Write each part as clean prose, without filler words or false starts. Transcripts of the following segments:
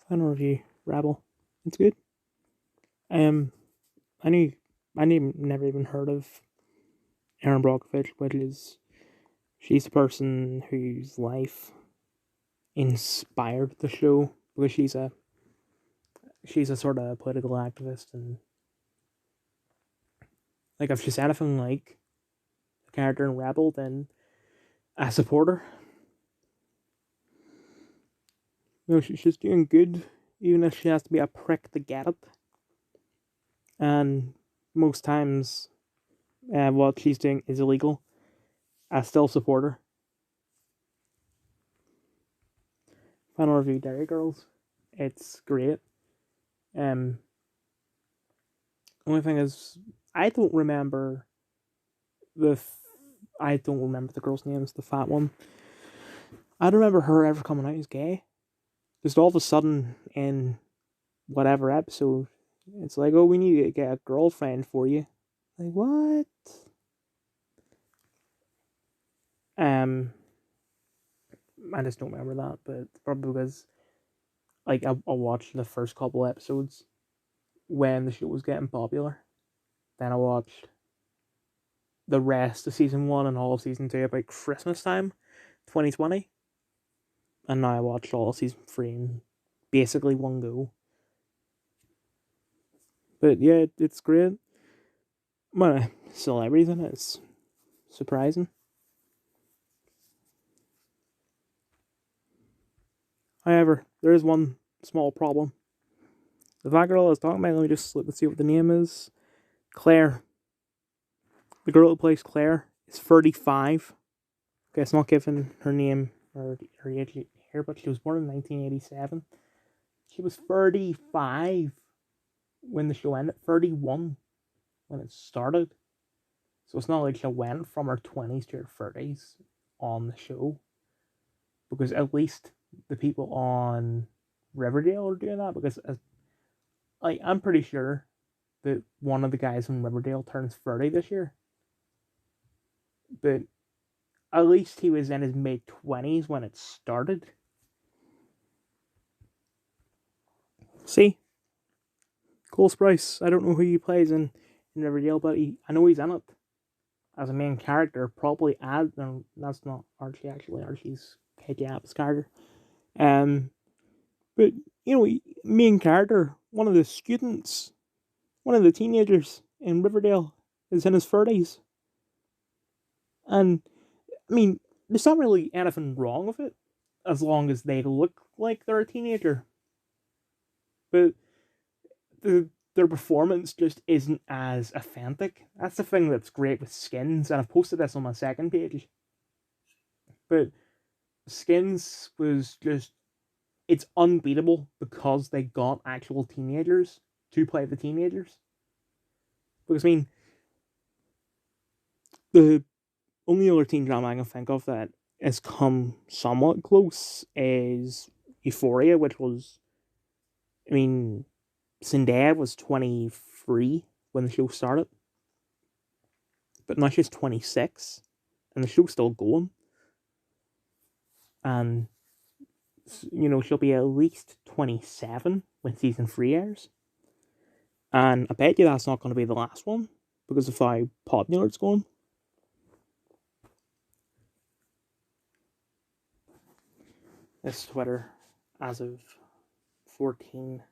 Final review. Rabble. It's good. Um, I knew never even heard of Erin Brockovich, which is she's the person whose life inspired the show because she's a sort of political activist, and like if she's anything like the character in Rebel, then I support her. She's doing good, even if she has to be a prick to get it. And most times, what she's doing is illegal. I still support her. Final review, Derry Girls. It's great. Um, only thing is, I don't remember the I don't remember the girl's names. The fat one. I don't remember her ever coming out as gay. Just all of a sudden in whatever episode, it's like, oh, we need to get a girlfriend for you. Like what? Um, I just don't remember that, but probably because like I watched the first couple episodes when the show was getting popular. Then I watched the rest of season one and all of season two about Christmas time, 2020, and now I watched all of season three in basically one go. But yeah, it's great. Well, celebrities in it. It's surprising. However, there is one small problem. The fat girl I was talking about, let me just look and see what the name is. Claire. The girl who plays Claire is 35. Okay, it's not given her name or her age here, but she was born in 1987. She was 35 when the show ended, 31 when it started. So it's not like she went from her 20s to her 30s on the show. Because at least the people on Riverdale are doing that. Because like I'm pretty sure that one of the guys from Riverdale turns 30 this year. But at least he was in his mid 20s when it started. See? Cole Sprice. I don't know who he plays in Riverdale, but I know he's in it as a main character. Probably as no, that's not Archie actually. Archie's Kid App's character. Um, but main character, one of the students, one of the teenagers in Riverdale is in his 30s, and I mean, there's not really anything wrong with it as long as they look like they're a teenager. But their performance just isn't as authentic. That's the thing that's great with Skins, and I've posted this on my second page. But Skins was just it's unbeatable because they got actual teenagers to play the teenagers. Because I mean, the only other teen drama I can think of that has come somewhat close is Euphoria, which was, I mean, Zendaya was 23 when the show started, but now she's 26, and the show's still going, and she'll be at least 27 when season 3 airs, and I bet you that's not going to be the last one because of how popular it's going. This Twitter as of 14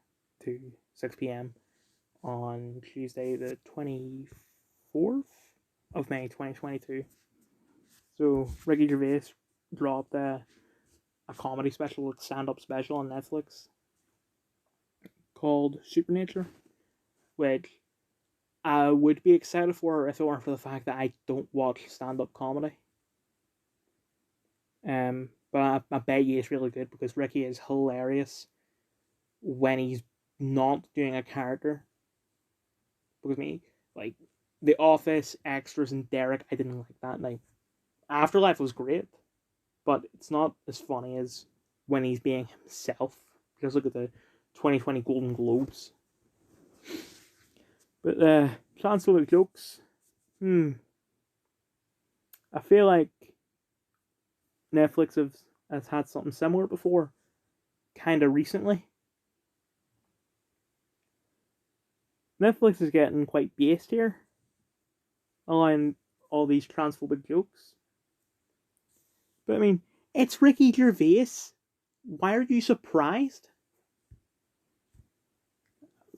to 6 p.m. on Tuesday, the 24th of May 2022. So, Ricky Gervais dropped a comedy special, a stand up special on Netflix called Supernature, which I would be excited for if it weren't for the fact that I don't watch stand up comedy. But I bet you it's really good because Ricky is hilarious when he's not doing a character. Because like The Office, Extras, and Derek, I didn't like that. Like Afterlife was great, but it's not as funny as when he's being himself. Just look at the 2020 Golden Globes. But transphobic jokes. I feel like Netflix has had something similar before, kind of recently. Netflix is getting quite based here, allowing all these transphobic jokes. But I mean, it's Ricky Gervais. Why are you surprised?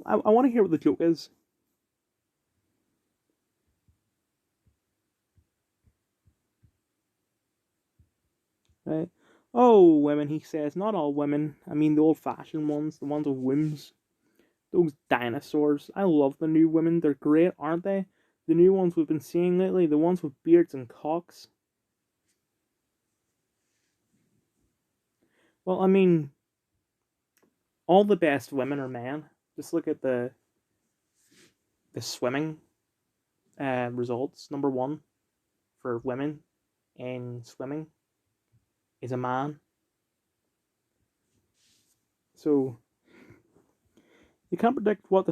I want to hear what the joke is. Right? Oh, women, he says. Not all women. I mean, the old-fashioned ones, the ones with whims. Those dinosaurs. I love the new women. They're great, aren't they? The new ones we've been seeing lately, the ones with beards and cocks. Well, I mean, all the best women are men. Just look at the swimming results. Number one for women in swimming is a man. So you can't predict what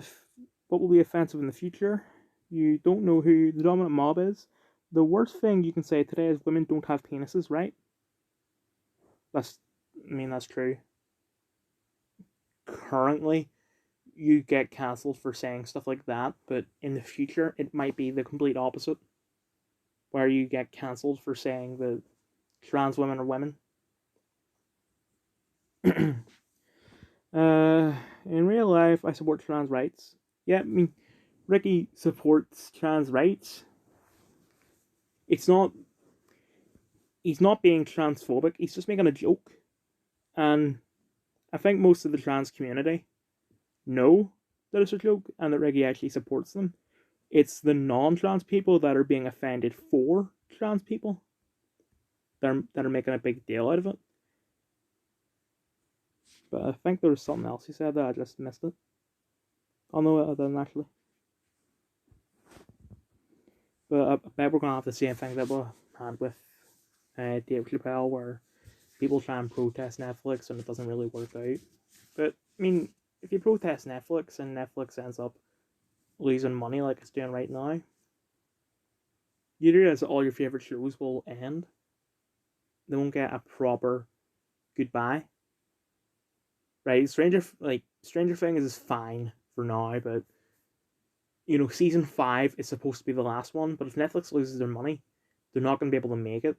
will be offensive in the future. You don't know who the dominant mob is. The worst thing you can say today is women don't have penises, right? That's true. Currently, you get cancelled for saying stuff like that, but in the future, it might be the complete opposite, where you get cancelled for saying that trans women are women. In real life, I support trans rights. Yeah, I mean, Ricky supports trans rights. It's not. He's not being transphobic. He's just making a joke, and I think most of the trans community know that it's a joke and that Ricky actually supports them. It's the non-trans people that are being offended for trans people that are making a big deal out of it. But I think there was something else he said that I just missed it. Oh no, I didn't actually. But I bet we're gonna have the same thing that we had with Dave Chappelle, where people try and protest Netflix and it doesn't really work out. But I mean, if you protest Netflix and Netflix ends up losing money like it's doing right now, you realize that all your favorite shows will end. They won't get a proper goodbye. Right? Stranger Things is fine for now, but season 5 is supposed to be the last one. But if Netflix loses their money, they're not going to be able to make it.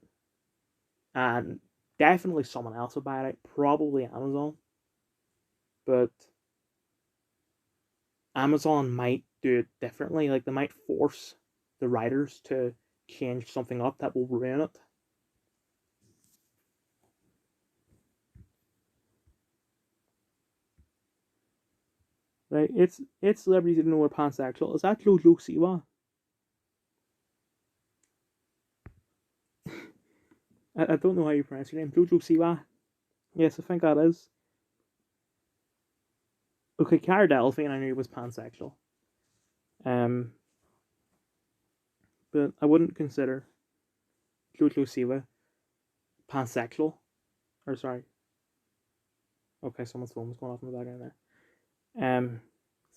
And definitely someone else will buy it. Probably Amazon. But Amazon might do it differently. Like, they might force the writers to change something up that will ruin it. Right? It's celebrities that know we're pansexual. Is that Jojo Siwa? I don't know how you pronounce your name. Jojo Siwa? Yes, I think that is. Okay, Cara Delevingne I knew was pansexual. Um, but I wouldn't consider Jojo Siwa pansexual. Or sorry. Okay, someone's phone was going off in the background there.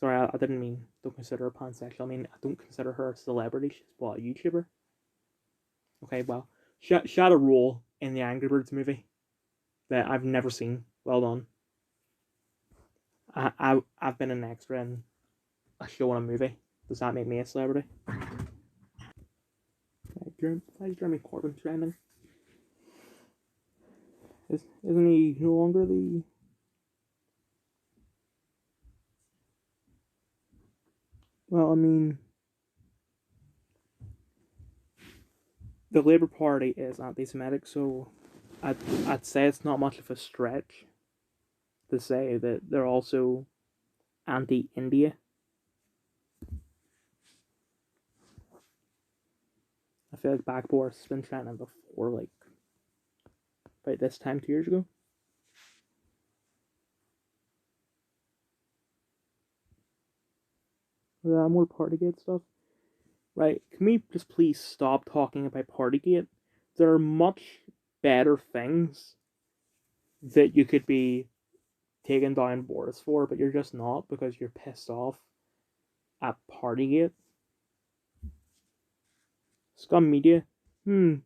Sorry, I didn't mean don't consider her pansexual. I mean I don't consider her a celebrity. She's what, a YouTuber? Okay, well, she had a role in the Angry Birds movie that I've never seen. Well done. I've been an extra in a show and a movie. Does that make me a celebrity? Why is Jeremy Corbyn trending? Isn't he no longer the? Well, I mean, the Labour Party is anti-Semitic, so I'd say it's not much of a stretch to say that they're also anti-India. I feel like Back Boris has been trending before, like about this time 2 years ago. More Partygate stuff. Right, can we just please stop talking about Partygate? There are much better things that you could be taking down Boris for, but you're just not because you're pissed off at Partygate. Scum Media. Now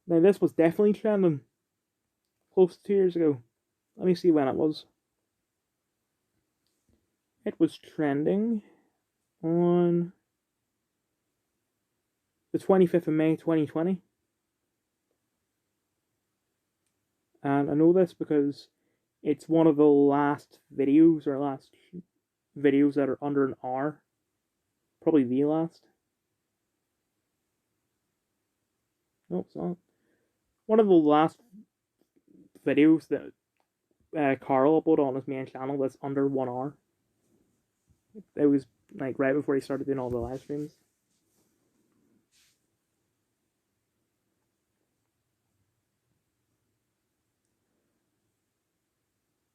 this was definitely trending close to 2 years ago. Let me see when it was. It was trending on the 25th of May 2020. And I know this because it's one of the last videos that are under an hour. Probably the last. No, it's not. One of the last videos that Carl uploaded on his main channel that's under 1 hour. It was like right before he started doing all the live streams.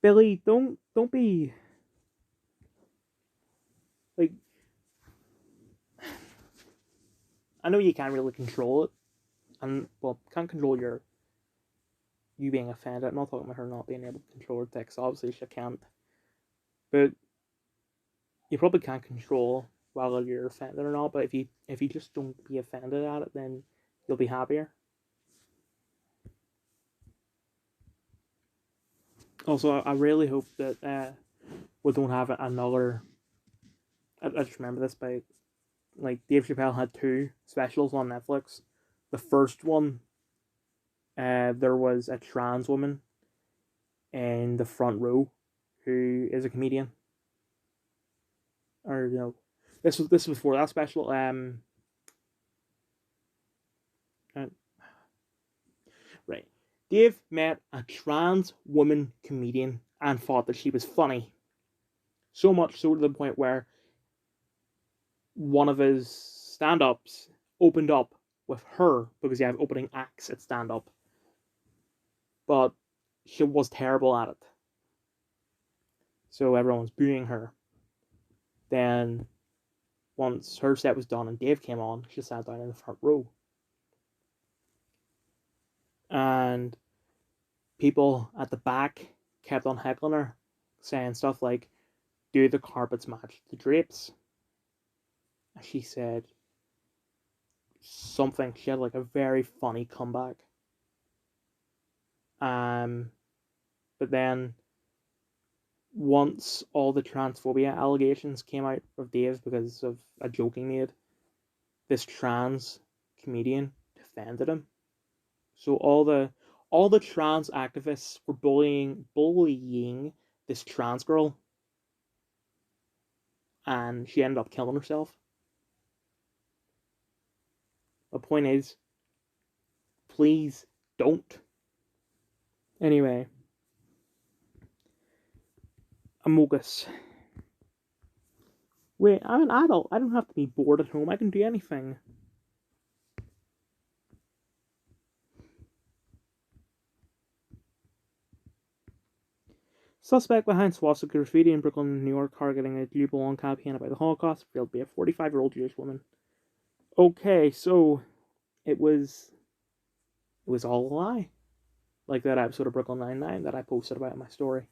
Billy, don't be like. I know you can't really control it, and well, can't control you being offended. I'm not talking about her not being able to control her text. Obviously, she can't, but you probably can't control whether you're offended or not. But if you just don't be offended at it, then you'll be happier. Also, I really hope that we don't have another. I just remember this by like Dave Chappelle had two specials on Netflix. The first one, there was a trans woman in the front row who is a comedian. Or this was before that special. Uh, right. Dave met a trans woman comedian and thought that she was funny. So much so to the point where one of his stand-ups opened up with her because he had opening acts at stand-up. But she was terrible at it. So everyone was booing her. Then once her set was done and Dave came on, she sat down in the front row. And people at the back kept on heckling her, saying stuff like, "Do the carpets match the drapes?" And she said something. She had like a very funny comeback. But then once all the transphobia allegations came out of Dave because of a joke he made, this trans comedian defended him. So all the trans activists were bullying this trans girl, and she ended up killing herself. The point is, please don't. Anyway, Amogus. Wait, I'm an adult. I don't have to be bored at home. I can do anything. Suspect behind swastika graffiti in Brooklyn, New York, targeting a Jew belong campaign about the Holocaust, revealed to be a 45-year-old Jewish woman. Okay, so it was all a lie. Like that episode of Brooklyn Nine-Nine that I posted about in my story.